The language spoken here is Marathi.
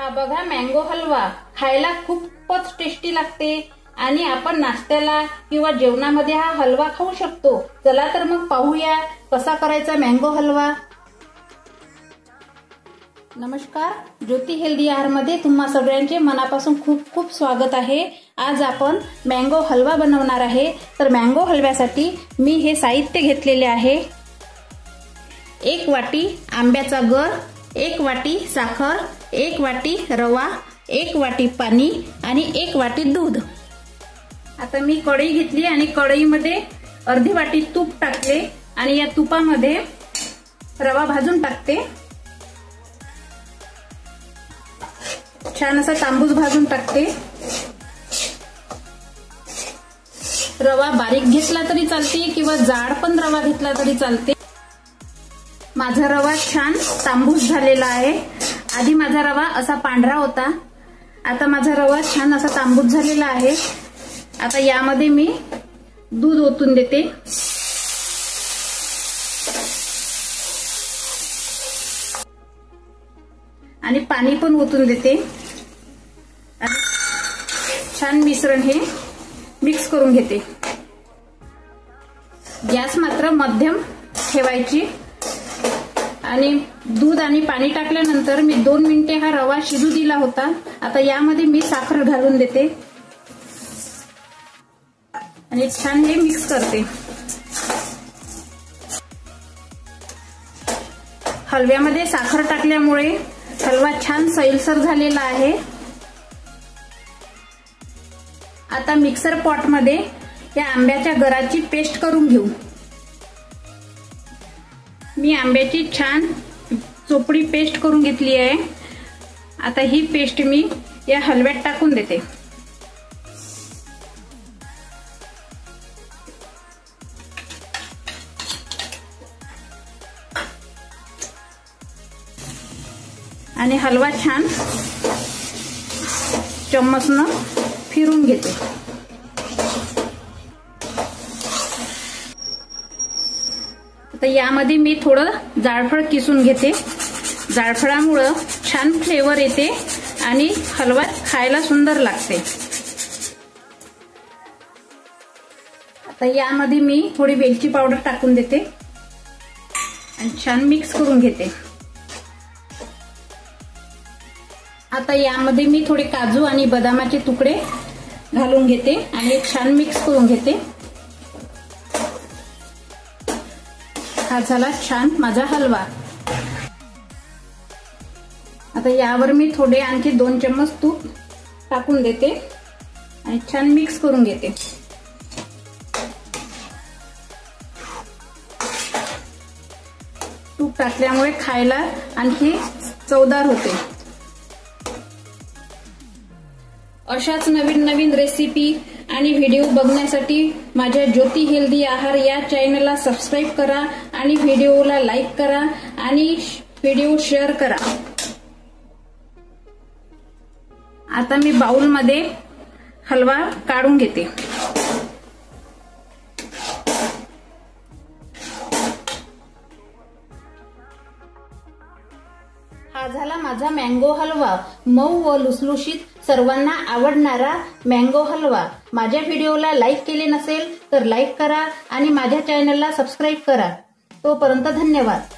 हा बघा मँगो हलवा खायला खूपच टेस्टी लागते आणि आपण नाश्त्याला किंवा जेवणामध्ये हा हलवा खाऊ शकतो। चला तर मग पाहूया कसा करायचा मँगो हलवा। नमस्कार, ज्योती हेल्दी आहार मध्ये तुम्हा सगळ्यांचे मनापासून खूप खूप स्वागत आहे। आज आपण मँगो हलवा बनवणार आहे। तर मँगो हलव्यासाठी मी हे साहित्य घेतलेले आहे। 1 वाटी आंब्याचा गर, 1 वाटी साखर, 1 वाटी रवा, 1 वाटी पाणी आणि 1 वाटी दूध। आता मी कढई घेतली आणि कढईमध्ये अर्धी वाटी तूप टाकले आणि या तुपामध्ये रवा भाजून टाकते। छान असा तांबूस भाजून टाकते। रवा बारीक घेतला तरी चालते किंवा जाड पण रवा घेतला तरी चालते। माझा रवा छान तांबूस झालेला आहे। आधी माझा रवा असा पांढरा होता, आता माझा रवा छान असा तांबूस झालेला आहे। आता यामध्ये मी दूध ओतून देते आणि पाणी पण ओतून देते। छान मिश्रण हे मिक्स करून घेते। गॅस मात्र मध्यम ठेवायची आणि दूध आणि पाणी टाकल्यानंतर मी 2 मिनिटे हा रवा शिजू दिला होता। आता यामध्ये मी साखर घालून देते आणि छान हे मिक्स करते। हलव्यामध्ये साखर टाकल्यामुळे हलवा छान सैलसर झालेला आहे। आता मिक्सर पॉट मध्ये या आंब्याच्या गराची पेस्ट करून घेऊ। मी आंब्याची छान चोपडी पेस्ट करून घेतली आहे। आता ही पेस्ट मी या हलव्यात टाकून देते। आणि हलवा छान चम्मचने फिरून घेते। आता यामध्ये मी थोडं जायफळ किसून घेते। जायफळामुळे छान फ्लेवर येते आणि हलवा खायला सुंदर लागते। आता यामध्ये मी थोडी वेलची पावडर टाकून देते आणि छान मिक्स करून घेते। आता यामध्ये मी थोडे काजू आणि बदामाचे तुकडे घालून घेते आणि छान मिक्स करून घेते। हा झाला छान माझा हलवा। आता यावर मी थोडे आणखी 2 चम्मच तूप टाकून देते आणि छान मिक्स करून घेते। तूप टाकल्यामुळे खायला आणखी चवदार होते। अशाच नवीन नवीन रेसिपी आणि व्हिडिओ बघण्यासाठी माझ्या ज्योती हेल्दी आहार या चॅनलला सबस्क्राइब करा आणि व्हिडिओला लाईक करा आणि व्हिडिओ शेअर करा। आता मी बाउल मध्ये हलवा काढून घेते। हा झाला माझा मँगो हलवा, मऊ व लुसलुशीत सर्वांना आवडणारा मँगो हलवा। माझ्या व्हिडिओला लाईक केले नसेल तर लाईक करा आणि माझ्या चॅनलला सबस्क्राइब करा। तोपर्यंत धन्यवाद।